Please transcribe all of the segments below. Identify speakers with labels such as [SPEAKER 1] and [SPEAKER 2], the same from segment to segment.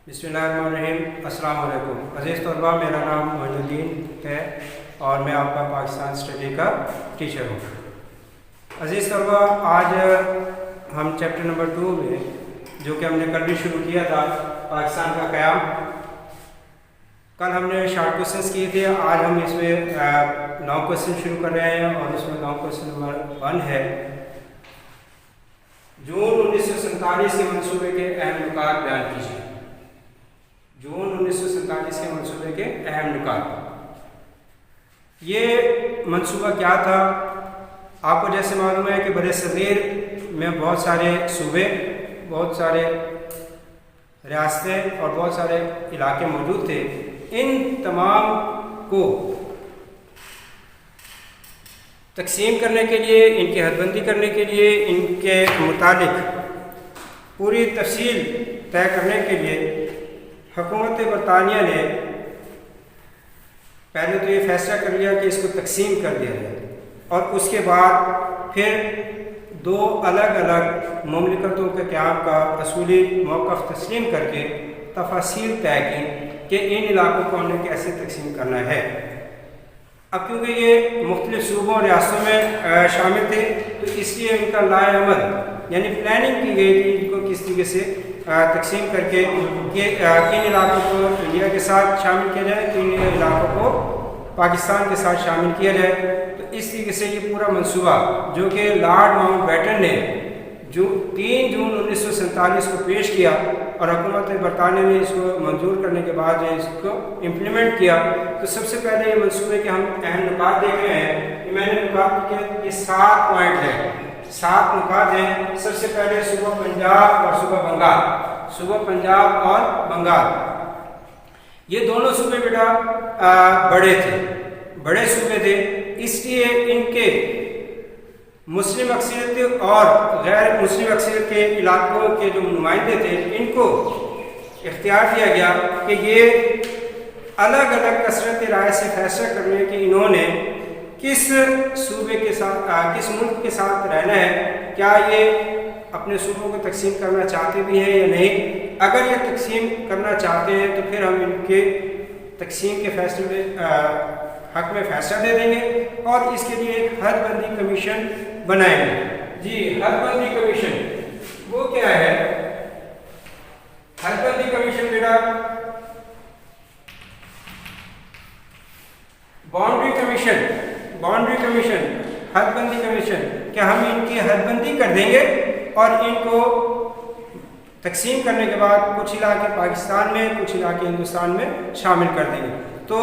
[SPEAKER 1] بسم اللہ الرحمن الرحیم۔ السلام علیکم عزیز طلباء، میرا نام معین الدین ہے اور میں آپ کا پاکستان اسٹڈی کا ٹیچر ہوں۔ عزیز طلباء، آج ہم چیپٹر نمبر 2 میں جو کہ ہم نے کل بھی شروع کیا تھا، پاکستان کا قیام، کل ہم نے شارٹ کوشچنس کیے تھے۔ آج ہم اس میں لانگ کوشچن شروع کر رہے ہیں اور اس میں لانگ کوشچن نمبر 1 ہے، جون 1947 کے منصوبے کے اہم نکات بیان کیجیے۔ جون 1947 کے منصوبے کے اہم نکات۔ یہ منصوبہ کیا تھا؟ آپ کو جیسے معلوم ہے کہ بر صغیر میں بہت سارے صوبے، بہت سارے ریاستیں اور بہت سارے علاقے موجود تھے۔ ان تمام کو تقسیم کرنے کے لیے، ان کی حد بندی کرنے کے لیے، ان کے متعلق پوری تفصیل طے کرنے کے لیے حکومت برطانیہ نے پہلے تو یہ فیصلہ کر لیا کہ اس کو تقسیم کر دیا جائے، اور اس کے بعد پھر 2 الگ الگ مملکتوں کے قیام کا اصولی موقف تسلیم کر کے تفاصیل طے کی کہ ان علاقوں کو ہم نے کیسے تقسیم کرنا ہے۔ اب کیونکہ یہ مختلف صوبوں اور ریاستوں میں شامل تھے، تو اس لیے ان کا لائحہ عمل یعنی پلاننگ کی گئی کہ ان کو کس طریقے سے تقسیم کر کے کہ کن علاقوں کو انڈیا کے ساتھ شامل کیا جائے، کن علاقوں کو پاکستان کے ساتھ شامل کیا جائے۔ تو اس طریقے سے یہ پورا منصوبہ جو کہ لارڈ ماؤنٹ بیٹن نے جو 3 جون 1947 کو پیش کیا اور حکومت برطانیہ نے اس کو منظور کرنے کے بعد جو اس کو امپلیمنٹ کیا، تو سب سے پہلے یہ منصوبے کے ہم اہم نکات دیکھ رہے ہیں کہ میں نے نکات کے یہ 7 پوائنٹ ہیں، 7 نکات ہیں۔ سب سے پہلے صوبہ پنجاب اور صوبہ بنگال، صوبہ پنجاب اور بنگال، یہ دونوں صوبے بیٹا بڑے تھے، بڑے صوبے تھے، اس لیے ان کے مسلم اکثریت اور غیر مسلم اکثریت کے علاقوں کے جو نمائندے تھے، ان کو اختیار دیا گیا کہ یہ الگ الگ کثرت رائے سے فیصلہ کرنے کہ انہوں نے کس صوبے کے ساتھ، کس ملک کے ساتھ رہنا ہے، کیا یہ اپنے صوبوں کو تقسیم کرنا چاہتے بھی ہیں یا نہیں۔ اگر یہ تقسیم کرنا چاہتے ہیں تو پھر ہم ان کے تقسیم کے فیصلے میں حق میں فیصلہ دے دیں گے، اور اس کے لیے ایک حد بندی کمیشن بنائیں گے۔ جی، حد بندی کمیشن وہ کیا ہے؟ حد بندی کمیشن بیٹا باؤنڈری کمیشن، باؤنڈری کمیشن، حد بندی کمیشن، کہ ہم ان کی حد بندی کر دیں گے اور ان کو تقسیم کرنے کے بعد کچھ علاقے پاکستان میں، کچھ علاقے ہندوستان میں شامل کر دیں گے۔ تو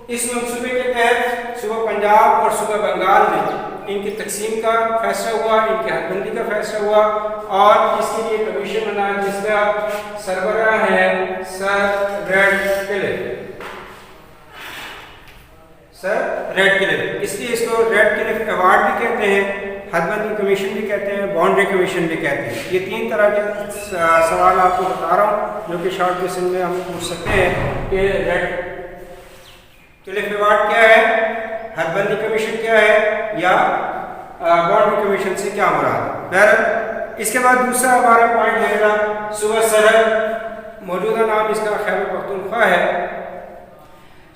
[SPEAKER 1] اس منصوبے کے تحت صوبہ پنجاب اور صوبہ بنگال میں ان کی تقسیم کا فیصلہ ہوا، ان کی حد بندی کا فیصلہ ہوا، اور اس کے لیے کمیشن بنا جس کا سربراہ ہے سر ریڈ کلف، سر ریڈ کلف۔ اس لیے اس کو ریڈ کلف ایوارڈ بھی کہتے ہیں، حد بندی کمیشن بھی کہتے ہیں، باؤنڈری کمیشن بھی کہتے ہیں۔ یہ 3 طرح کے سوال آپ کو بتا رہا ہوں جو کہ شارٹ کوئسچن میں ہم پوچھ سکتے ہیں کہ ریڈ کلف ایوارڈ کیا ہے، حد بندی کمیشن کیا ہے، یا باؤنڈری کمیشن سے کیا مراد۔ بہرحال اس کے بعد دوسرا ہمارا پوائنٹ ہے گا صوبہ سرحد، موجودہ نام اس کا خیبر پختونخوا ہے۔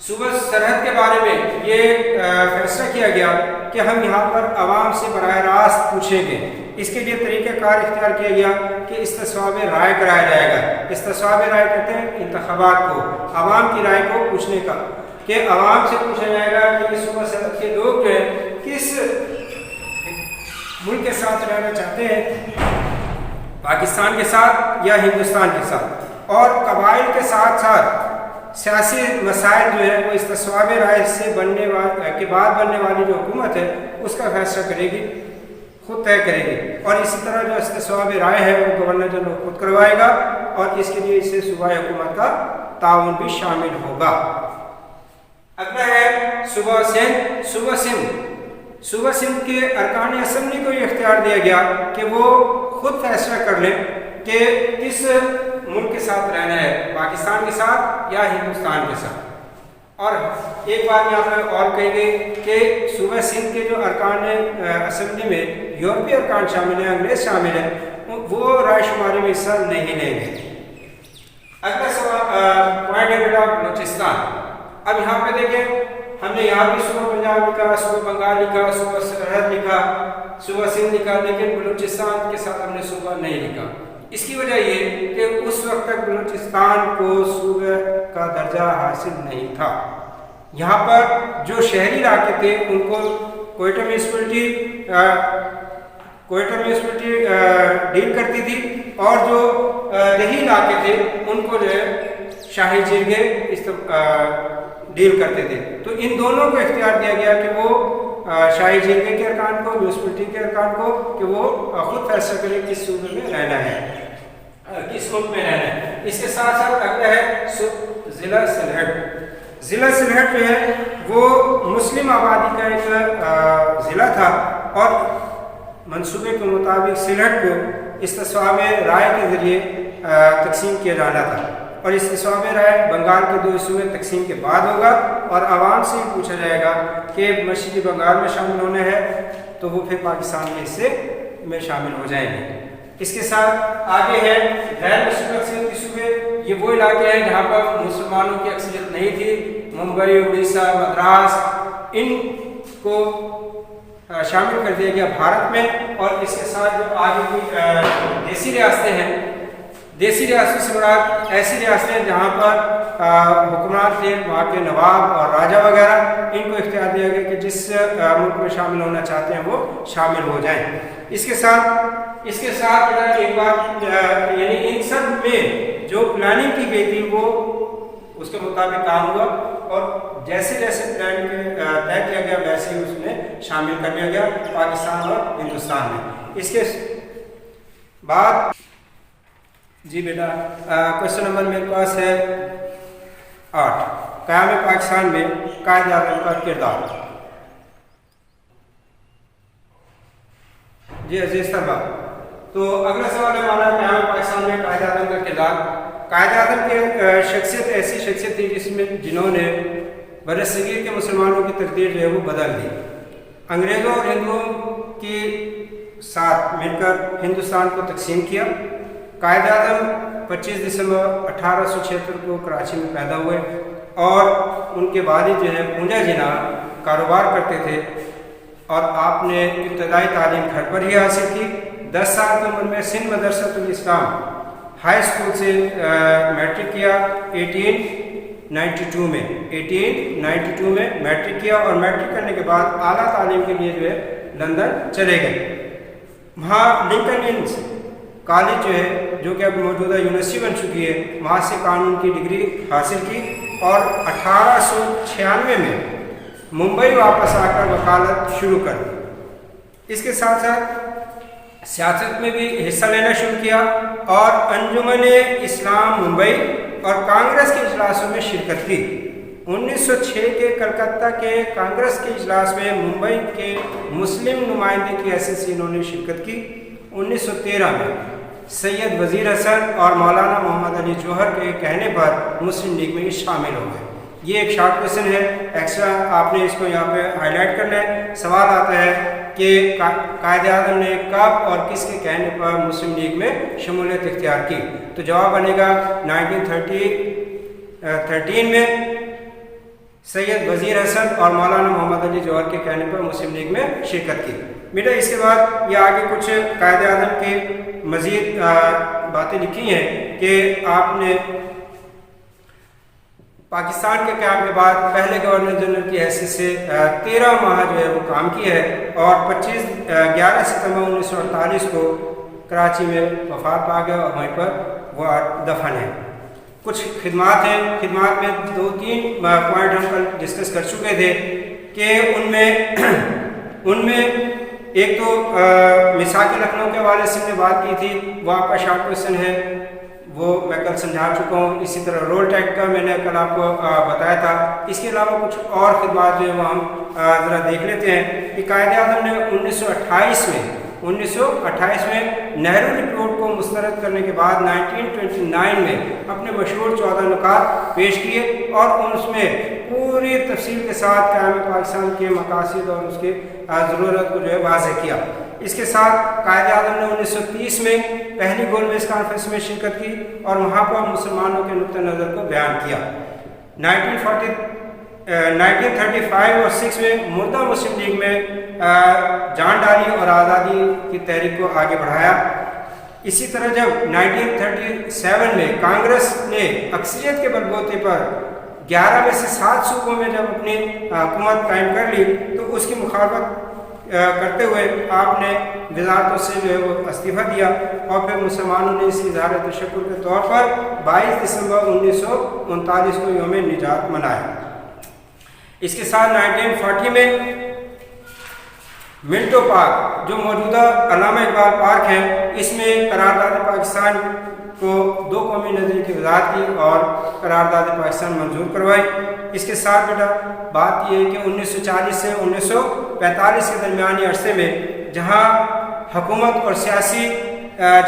[SPEAKER 1] صوبہ سرحد کے بارے میں یہ فیصلہ کیا گیا کہ ہم یہاں پر عوام سے براہ راست پوچھیں گے۔ اس کے لیے طریقہ کار اختیار کیا گیا کہ استصواب رائے کرایا جائے گا۔ استصواب رائے کہتے ہیں انتخابات کو، عوام کی رائے کو پوچھنے کا، کہ عوام سے پوچھا جائے گا کہ اس صوبہ سرحد کے لوگ جو ہے کس ملک کے ساتھ رہنا چاہتے ہیں، پاکستان کے ساتھ یا ہندوستان کے ساتھ، اور قبائل کے ساتھ ساتھ سیاسی مسائل جو ہے وہ استصواب رائے سے بننے کے بعد بننے والی جو حکومت ہے اس کا فیصلہ کرے گی، خود طے کرے گی، اور اسی طرح جو استصواب رائے ہے وہ گورنر جنرل خود کروائے گا، اور اس کے لیے اسے صوبائی حکومت کا تعاون بھی شامل ہوگا۔ اگلا ہے صوبہ سندھ۔ صوبہ سندھ، صوبہ سندھ کے ارکان اسمبلی کو یہ اختیار دیا گیا کہ وہ خود فیصلہ کر لیں کہ کس ملک کے ساتھ رہنا ہے، پاکستان کے ساتھ یا ہندوستان کے ساتھ۔ اور ایک بات یہاں پہ اور کہی گئی کہ صوبہ سندھ کے جو ارکان اسمبلی میں یورپی ارکان شامل ہیں، انگریز شامل ہیں، وہ رائے شماری میں حصہ نہیں لیں گے۔ یہاں پہ دیکھیں ہم نے یہاں بھی صوبہ پنجاب لکھا، صوبہ بنگال لکھا، صوبہ سرحد لکھا، صوبہ سندھ لکھا، لیکن بلوچستان کے ساتھ ہم نے صوبہ نہیں لکھا۔ اس کی وجہ یہ کہ اس وقت تک بلوچستان کو صوبہ کا درجہ حاصل نہیں تھا۔ یہاں پر جو شہری علاقے تھے ان کو کوئٹہ میونسپلٹی ڈیل کرتی تھی، اور جو دیہی علاقے تھے ان کو جو ہے شاہی جرگے ڈیل کرتے تھے۔ تو ان دونوں کو اختیار دیا گیا کہ وہ شاہی جرگے کے ارکان کو، میونسپلٹی کے ارکان کو، کہ وہ خود فیصلہ کریں کس صوبے میں رہنا ہے، کس ملک میں رہنا ہے۔ اس کے ساتھ ساتھ اگلا ہے ضلع سلہٹ۔ ضلع سلہٹ جو ہے وہ مسلم آبادی کا ایک ضلع تھا، اور منصوبے کے مطابق سلہٹ کو استصواب رائے کے ذریعے تقسیم کیا جانا تھا، اور استصواب رائے بنگال کے 2 حصوں میں تقسیم کے بعد ہوگا، اور عوام سے پوچھا جائے گا کہ مشرقی بنگال میں شامل ہونا ہے تو وہ پھر پاکستان کے حصے میں شامل ہو جائیں گے۔ اس کے ساتھ آگے ہے غیر مسلم اکثریت کے صوبے۔ یہ وہ علاقے ہیں جہاں پر مسلمانوں کی اکثریت نہیں تھی، ممبئی، اڑیسہ، مدراس، ان کو شامل کر دیا گیا بھارت میں۔ اور اس کے ساتھ جو آگے کی دیسی ریاستیں ہیں، دیسی ریاستوں سے مراد ایسی ریاستیں جہاں پر حکمران تھے، وہاں کے نواب اور راجہ وغیرہ، ان کو اختیار دیا گیا کہ جس ملک میں شامل ہونا چاہتے ہیں وہ شامل ہو جائیں۔ اس کے ساتھ ایک بات، یعنی ان سب میں جو پلاننگ کی گئی تھی وہ اس کے مطابق کام ہوا، اور جیسے جیسے پلان طے کیا گیا ویسے ہی اس میں شامل کر لیا گیا پاکستان اور ہندوستان میں۔ اس کے بعد جی بیٹا کوشچن نمبر میرے پاس ہے 8، قیام پاکستان میں قائد اعظم کا کردار۔ جی عزیز طلبہ، تو اگلا سوال ہے ہمارا قیام پاکستان میں قائد اعظم کا کردار۔ قائد اعظم کی شخصیت ایسی شخصیت تھی جنہوں نے برصغیر کے مسلمانوں کی تقدیر جو ہے وہ بدل دی۔ انگریزوں اور ہندوؤں کے ساتھ مل کر ہندوستان کو تقسیم کیا۔ قائد اعظم 25 دسمبر 1876 کو کراچی میں پیدا ہوئے، اور ان کے والد جو ہے پونجا جنا کاروبار کرتے تھے، اور آپ نے ابتدائی تعلیم گھر پر ہی حاصل کی۔ 10 سال کی عمر میں سندھ مدرسۃ الاسلام ہائی اسکول سے میٹرک کیا 1892 میں میٹرک کیا، اور میٹرک کرنے کے بعد اعلیٰ تعلیم کے لیے جو ہے لندن چلے گئے۔ وہاں لنکن انس کالج جو ہے، جو کہ اب موجودہ یونیورسٹی بن چکی ہے، وہاں سے قانون کی ڈگری حاصل کی، اور 1896 میں ممبئی واپس آ کر وکالت شروع کر دی۔ اس کے ساتھ ساتھ سیاست میں بھی حصہ لینا شروع کیا، اور انجمن اسلام ممبئی اور کانگریس کے اجلاسوں میں شرکت کی۔ 1906 کے کلکتہ کے کانگریس کے اجلاس میں ممبئی کے مسلم نمائندے کی حیثیت سے انہوں نے شرکت کی۔ 1913 میں سید وزیر حسن اور مولانا محمد علی جوہر کے کہنے پر مسلم لیگ میں شامل ہو گئے۔ یہ ایک شارٹ کویشچن ہے، ایکسٹرا آپ نے اس کو یہاں پہ ہائی لائٹ کرنا ہے۔ سوال آتا ہے کہ قائد اعظم نے کب اور کس کے کہنے پر مسلم لیگ میں شمولیت اختیار کی؟ تو جواب بنے گا 1913 میں سید وزیر حسن اور مولانا محمد علی جوہر کے کہنے پر مسلم لیگ میں شرکت کی۔ بیٹا اس کے بعد یہ آگے کچھ قائد اعظم کے مزید باتیں لکھی ہیں کہ آپ نے پاکستان کے قیام کے بعد پہلے گورنر جنرل کی حیثیت سے 13 ماہ جو ہے وہ کام کیا ہے، اور 11 ستمبر 1948 کو کراچی میں وفات پا گیا، اور وہیں پر وہ دفن ہے۔ کچھ خدمات ہیں، خدمات میں 2-3 پوائنٹ ہم کل ڈسکس کر چکے تھے کہ ان میں ایک تو میثاق لکھنؤ کے حوالے سے ہم نے بات کی تھی، وہ آپ کا شارٹ کویشچن ہے، وہ میں کل سمجھا چکا ہوں۔ اسی طرح رول ٹیکس کا میں نے کل آپ کو بتایا تھا۔ اس کے علاوہ کچھ اور خدمات جو ہے وہ ہم ذرا دیکھ لیتے ہیں کہ قائد اعظم نے 1928 میں نہرو رپورٹ کو مسترد کرنے کے بعد 1929 میں اپنے مشہور 14 نکات پیش کیے، اور اس میں پوری تفصیل کے ساتھ قیام پاکستان کے مقاصد اور اس کی ضرورت کو جو ہے واضح کیا۔ اس کے ساتھ قائد اعظم نے 1930 میں پہلی گول میز کانفرنس میں شرکت کی، اور وہاں پر مسلمانوں کے نقطہ نظر کو بیان کیا۔ 1935 اور 6 میں مردہ مسلم لیگ میں جان ڈالی اور آزادی کی تحریک کو آگے بڑھایا۔ اسی طرح جب 1937 میں کانگریس نے اکثریت کے بلبوتے پر 11 میں سے 7 صوبوں میں جب اپنی حکومت قائم کر لی تو اس کی مخالفت کرتے ہوئے آپ نے وزارتوں سے جو ہے وہ استعفیٰ دیا اور پھر مسلمانوں نے اس اظہار تشکر کے طور پر 22 دسمبر 1939 کو یوم نجات منایا۔ اس کے ساتھ 1940 میں منٹو پارک جو موجودہ علامہ اقبال پارک ہے، اس میں قرارداد پاکستان کو 2 قومی نظریے کی وضاحت کی اور قرارداد پاکستان منظور کروائی۔ اس کے ساتھ بیٹا بات یہ ہے کہ 1940 سے 1945 کے درمیانی عرصے میں جہاں حکومت اور سیاسی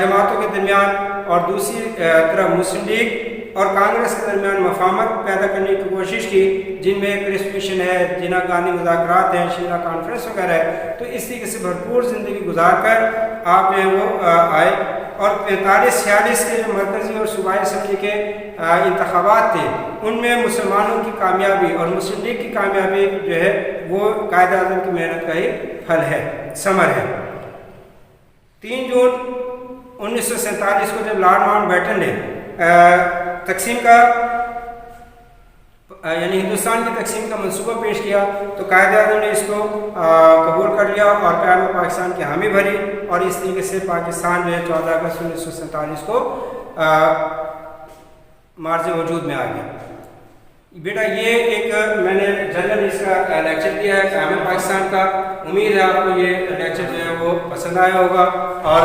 [SPEAKER 1] جماعتوں کے درمیان اور دوسری طرف مسلم لیگ اور کانگریس کے درمیان مفاہمت پیدا کرنے کی کوشش کی، جن میں کرسپ مشن ہے، جنا گاندھی مذاکرات ہیں، شملہ کانفرنس وغیرہ ہے، تو اس طریقے سے بھرپور زندگی گزار کر آپ جو ہے وہ آئے اور 45-46 کے جو مرکزی اور صوبائی اسمبلی کے انتخابات تھے ان میں مسلمانوں کی کامیابی اور مسلم لیگ کی کامیابی جو ہے وہ قائد اعظم کی محنت کا ہی پھل ہے، ثمر ہے۔ 3 جون 1947 کو جب لارڈ ماؤنٹ بیٹن نے تقسیم کا یعنی ہندوستان کی تقسیم کا منصوبہ پیش کیا تو قائد اعظم نے اس کو قبول کر لیا اور قیام پاکستان کی حامی بھری اور اس طریقے سے پاکستان جو ہے 14 اگست 1947 کو مارز وجود میں آ گیا۔ بیٹا یہ ایک میں نے جنرل اس کا لیکچر دیا ہے قیام پاکستان کا، امید ہے آپ کو یہ لیکچر جو ہے وہ پسند آیا ہوگا اور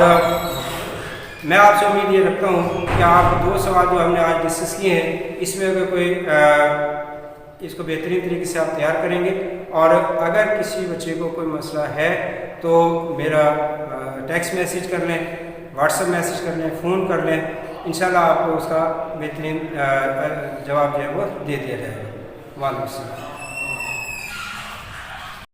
[SPEAKER 1] میں آپ سے امید یہ رکھتا ہوں کہ آپ 2 سوال جو ہم نے آج ڈسکس کیے ہیں اس میں اگر کوئی اس کو بہترین طریقے سے آپ تیار کریں گے اور اگر کسی بچے کو کوئی مسئلہ ہے تو میرا ٹیکسٹ میسیج کر لیں، واٹس ایپ میسیج کر لیں، فون کر لیں، انشاءاللہ آپ کو اس کا بہترین جواب جو ہے وہ دے دیا جائے گا۔ وعلیکم السلام۔